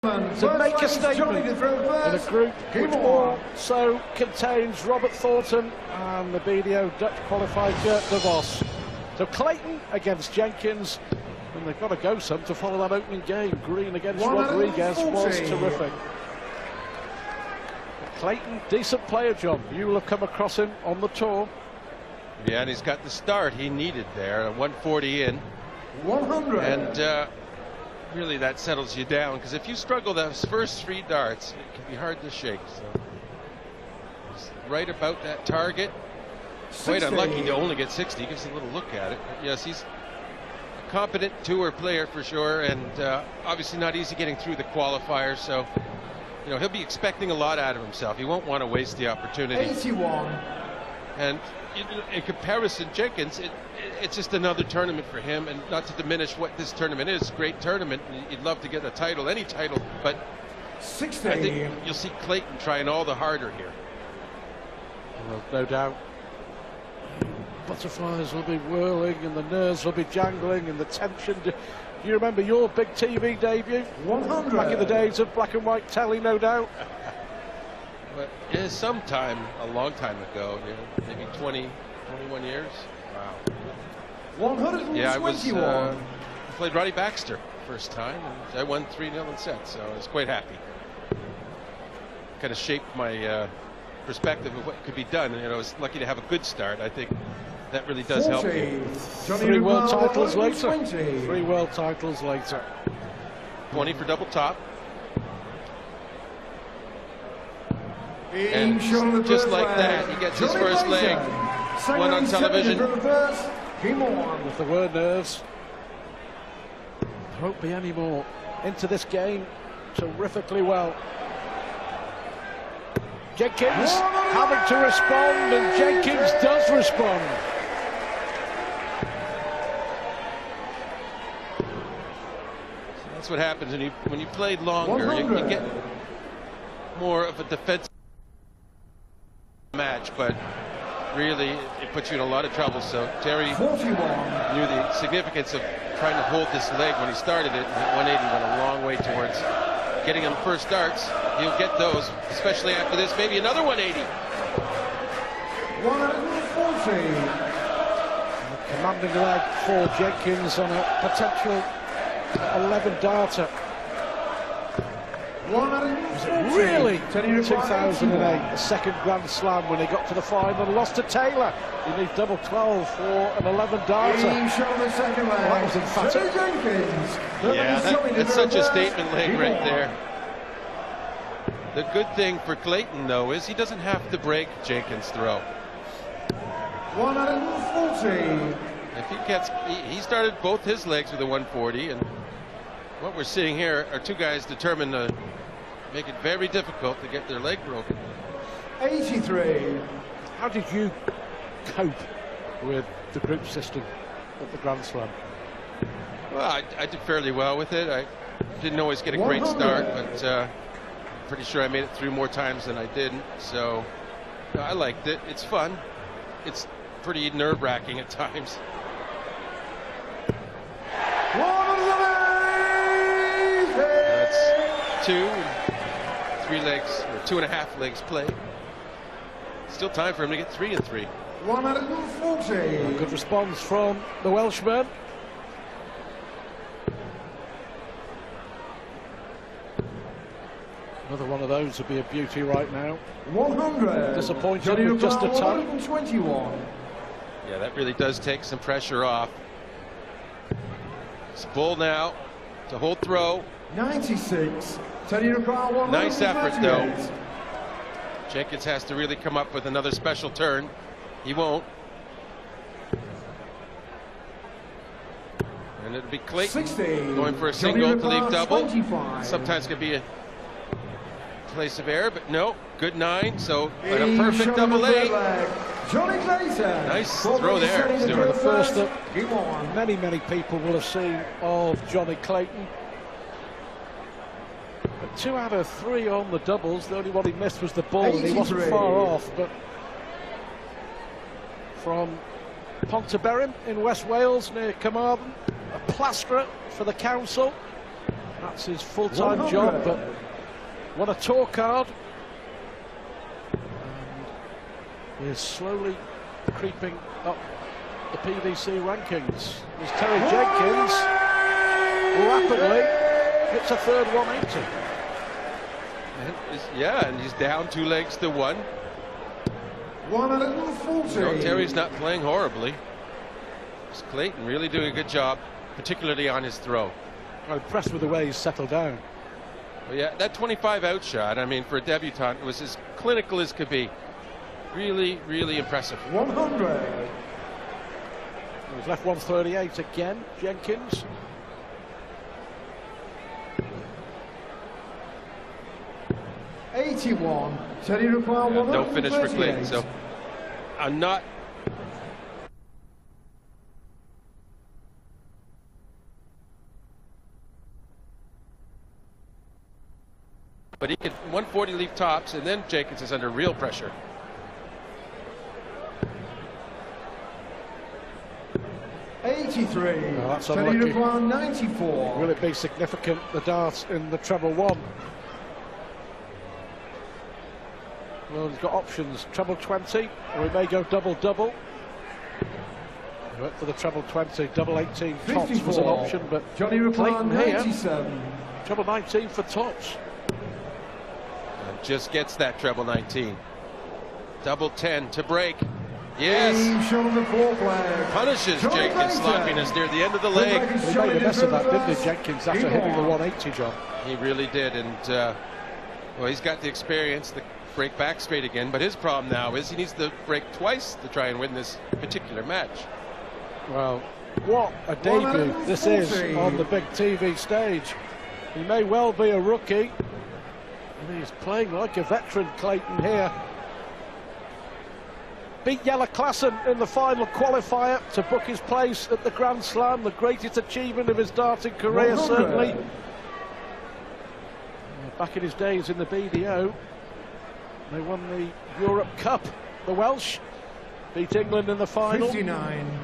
To make a statement in a group which also contains Robert Thornton and the BDO Dutch qualified Gert de Vos. So Clayton against Jenkins, and they've got to go some to follow that opening game. Green against Rodriguez was terrific. Clayton, decent player, John. You will have come across him on the tour. Yeah, and he's got the start he needed there, 140 in. 100. And really that settles you down, because if you struggle those first 3 darts, it can be hard to shake. So he's right about that target. 60. Quite unlucky to only get 60. He gives a little look at it. But yes, he's a competent tour player for sure, and obviously not easy getting through the qualifiers. So you know, he'll be expecting a lot out of himself. He won't want to waste the opportunity. 81. And in comparison, Jenkins, it's just another tournament for him, and not to diminish what this tournament is. Great tournament. You'd love to get a title, any title, but 60. I think you'll see Clayton trying all the harder here. Well, no doubt. Butterflies will be whirling, and the nerves will be jangling, and the tension. Do you remember your big TV debut? 100. Back in the days of black and white telly, no doubt. But yeah, sometime, a long time ago, maybe 20, 21 years. Wow. 121. Yeah, I played Roddy Baxter first time, and I won 3-0 in sets, so I was quite happy. Kind of shaped my perspective of what could be done. And, you know, I was lucky to have a good start. I think that really does 40. help you. 3 world titles later. 3 world titles later. 20 for double top. And just like that, he gets his first leg. One on television. If there were nerves, there won't be any more. Into this game terrifically well. Jenkins having to respond, and Jenkins does respond. So that's what happens when you play longer. You get more of a defensive match, but really it puts you in a lot of trouble. So Terry 41. knew the significance of trying to hold this leg when he started it, and at 180 went a long way towards getting him first starts. He'll get those, especially after this. Maybe another 180. 140. A commanding leg for Jenkins on a potential 11-darter. 140. Really, 2008, the second Grand Slam when he got to the final, lost to Taylor. He needs double 12 for an 11-darter. Well, that was emphatic. Yeah, that's such a statement leg right there. The good thing for Clayton, though, is he doesn't have to break Jenkins' throw. 140. If he gets, he started both his legs with a 140, and what we're seeing here are 2 guys determined to make it very difficult to get their leg broken. 83. How did you cope with the group system at the Grand Slam? Well, I did fairly well with it. I didn't always get a great start, but pretty sure I made it through more times than I didn't. So I liked it. It's fun. It's pretty nerve-wracking at times. That's 2 and 3 legs, or 2.5 legs played. Still time for him to get 3 and 3. 140. Good response from the Welshman. Another one of those would be a beauty right now. 100. Disappointed with just a ton. 121. Yeah, that really does take some pressure off. It's bull now to hold throw. 96. Nice effort, though. Jenkins has to really come up with another special turn. He won't. And it'll be Clayton 60. going for a single to leave double. 25. Sometimes could be a place of error, but no. Good 9, so but a perfect double A. Johnny Clayton. Nice throw there. The first that many people will have seen of Johnny Clayton. But 2 out of 3 on the doubles. The only one he missed was the ball, and he wasn't far off. But from Pontyberyn in West Wales near Carmarthen, a plasterer for the council. That that's his full-time job, but what a tour card. And he is slowly creeping up the PDC rankings. There's Terry Jenkins, rapidly hits a third 180. Yeah, and he's down 2 legs to 1. 140. No, Terry's not playing horribly. It's Clayton really doing a good job, particularly on his throw. I'm impressed with the way he's settled down. Well, yeah, that 25 out shot, I mean, for a debutant, was as clinical as could be. Really, really impressive. 100. He's left 138 again, Jenkins. '81. Teddy require 138. No finish for Clayton, so I'm not. But he can 140 leave tops, and then Jenkins is under real pressure. '83. Oh, that's Teddy unlucky. require 94. Will it be significant, the dart in the treble 1? Well, he's got options, treble 20, or he may go double-double. He went for the treble 20, double 18 tops 54. was an option, but Johnny require Clayton here, 97. treble 19 for tops. And just gets that treble 19. Double 10 to break. Yes. Shot on the fourth leg. Punishes Johnny Jenkins' Clayton. sloppiness near the end of the leg. He made a mess of that, didn't he, Jenkins, after hitting the 180, John? He really did, and well, he's got the experience to break back straight again, but his problem now is he needs to break twice to try and win this particular match. Well, what a debut this is on the big TV stage. He may well be a rookie, and he's playing like a veteran, Clayton, here. Beat Jelle Klassen in the final qualifier to book his place at the Grand Slam, the greatest achievement of his darting career, 100. certainly. Back in his days in the BDO, they won the Europe Cup. The Welsh beat England in the final. 59.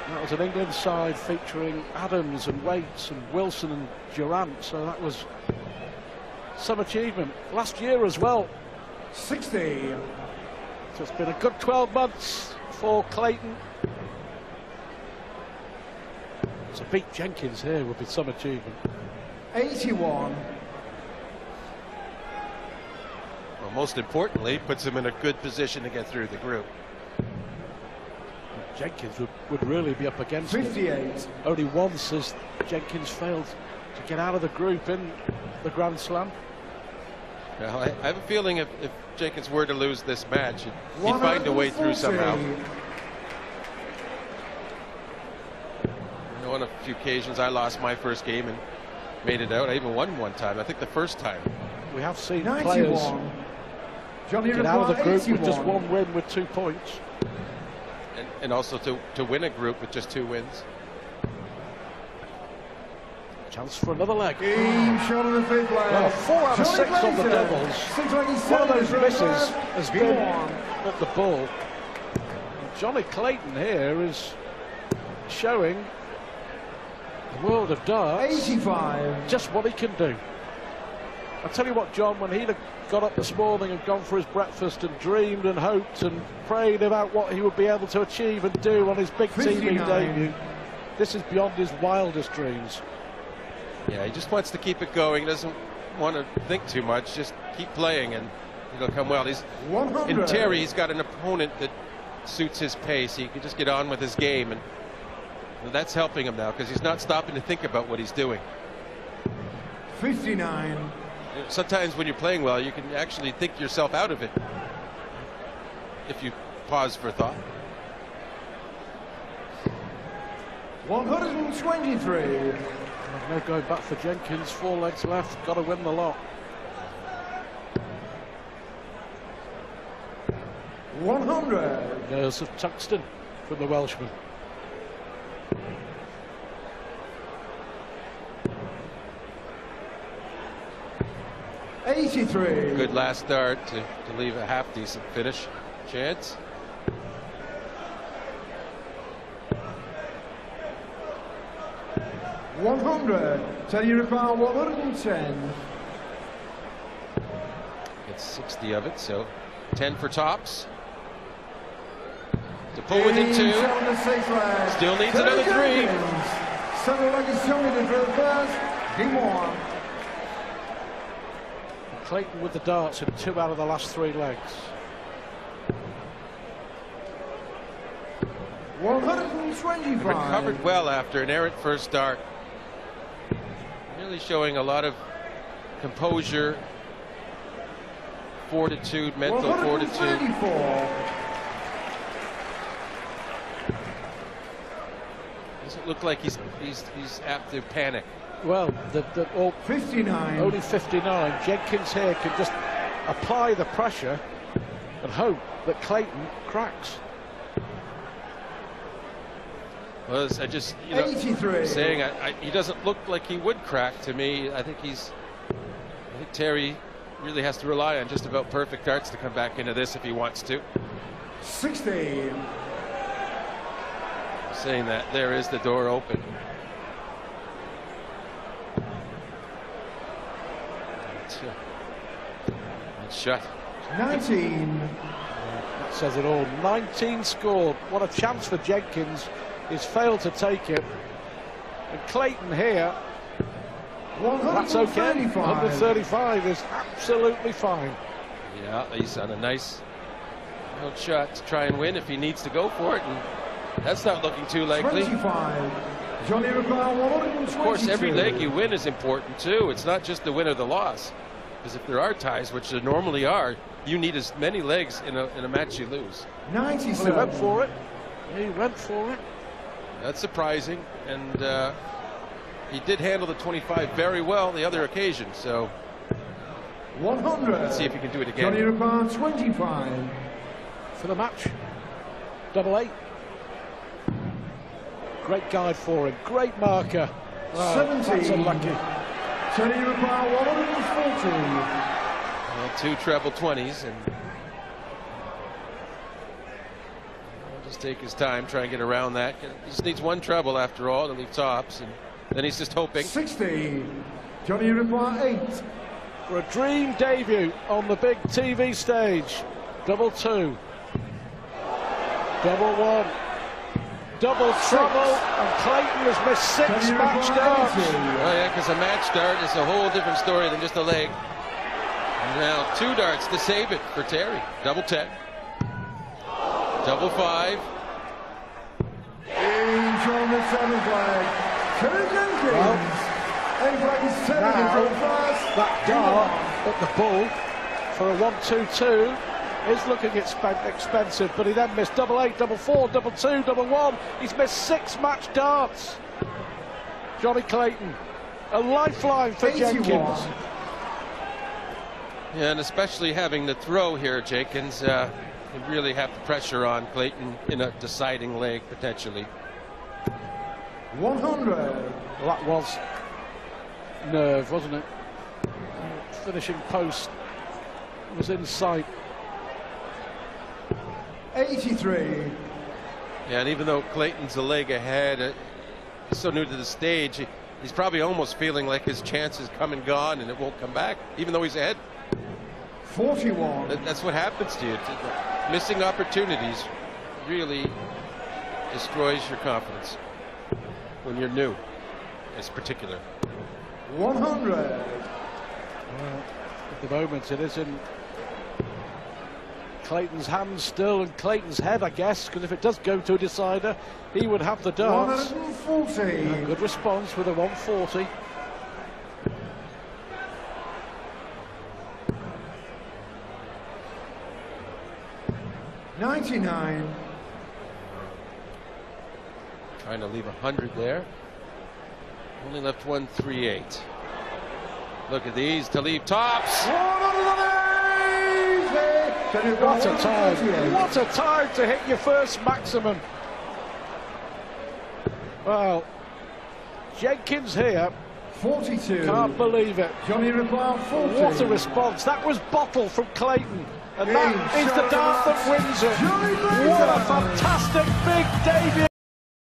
That was an England side featuring Adams and Waits and Wilson and Durant, so that was some achievement. Last year as well. 60. So it's been a good 12 months for Clayton. To beat Jenkins here would be some achievement. 81. Well, most importantly, puts him in a good position to get through the group. Jenkins would really be up against it. 58. Only once has Jenkins failed to get out of the group in the Grand Slam. Well, I have a feeling if Jenkins were to lose this match, he'd find a way through somehow. You know, on a few occasions I lost my first game and made it out. I even won one time, I think the first time. We have seen 91. players Johnny get out of the group 81. with just one win with 2 points. And also to win a group with just 2 wins. Chance for another leg. Shot on the fifth leg. Well, 4 out of 6 on the doubles. 627. One of those misses has been One. at the ball. And Johnny Clayton here is showing the world of darts 85. just what he can do. I tell you what, John, when he'd have got up this morning and gone for his breakfast and dreamed and hoped and prayed about what he would be able to achieve and do on his big 59. TV debut, this is beyond his wildest dreams. Yeah, he just wants to keep it going. He doesn't want to think too much. Just keep playing and it'll come well. He's 100. in Terry, he's got an opponent that suits his pace. He can just get on with his game, and that's helping him now because he's not stopping to think about what he's doing. 59. Sometimes when you're playing well, you can actually think yourself out of it if you pause for thought. 123. No going back for Jenkins. 4 legs left. Got to win the lot. 100. Nerves of tungsten from the Welshman. '83. Good last start to leave a half decent finish chance. 100. Tell you about 110. Gets 60 of it, so 10 for tops. To pull within 2. Still needs another 3. Center leg is showing the drill first. Game on. Clayton with the darts in 2 out of the last 3 legs. 125. Recovered well after an errant first dart. Really showing a lot of composure, fortitude, mental fortitude. Doesn't look like he's apt to panic. Well, all 59. Only 59. Jenkins here can just apply the pressure and hope that Clayton cracks. Well, I just, 83. Saying he doesn't look like he would crack to me. I think Terry really has to rely on just about perfect darts to come back into this if he wants to. 60. Saying that, there is the door open. It's shut. 19. That says it all. 19 scored. What a chance for Jenkins. He's failed to take it. And Clayton here, that's okay. 135 is absolutely fine. Yeah, he's on a nice little shot to try and win if he needs to go for it, and that's not looking too likely. 25. Johnny Ricard, of course, every leg you win is important too. It's not just the win or the loss, because if there are ties, which there normally are, you need as many legs in a match you lose. 97. He went for it. He went for it. That's surprising, and he did handle the 25 very well the other occasion, so 100. Let's see if he can do it again. Johnny Ricard, 25. For the match. 88. Great guide for him. Great marker. Oh, 17. That's unlucky. Johnny Ricard, 140. Well, 2 treble 20s, and just take his time, try and get around that. He just needs 1 treble after all to leave tops, and then he's just hoping. 60. Johnny Ricard, 8. For a dream debut on the big TV stage. Double 2. Double 1. Double trouble, and Clayton has missed 6 match darts. Oh yeah, because a match dart is a whole different story than just a leg. And now 2 darts to save it for Terry. Double 10. Double 5. Angel on the 7th flag. Terry Jenkins. Well, flag is 7 now, first. that dart at the bull for a 1-2-2 is looking expensive, but he then missed double 8, double 4, double 2, double 1. He's missed 6 match darts. Johnny Clayton, a lifeline for 81. Jenkins. Yeah, and especially having the throw here, Jenkins, you really have the pressure on Clayton in a deciding leg, potentially. 100. Well, that was nerve, wasn't it? Finishing post was in sight. 83. Yeah, and even though Clayton's a leg ahead, he's so new to the stage, he's probably almost feeling like his chance has come and gone and it won't come back, even though he's ahead. 41. That's what happens to you. Missing opportunities really destroys your confidence when you're new, in particular. 100. Well, at the moment, it is in Clayton's hands still, and Clayton's head, I guess, because if it does go to a decider, he would have the darts. 140. Good response with a 140. $99. Trying to leave 100 there. Only left 138. Look at these to leave tops. What a time. What a time to hit your first maximum. Well, Jenkins here. 42. Can't believe it. Johnny Ricard, 40. What a response. That was bottle from Clayton. And that is the dart that wins it. What a fantastic big debut.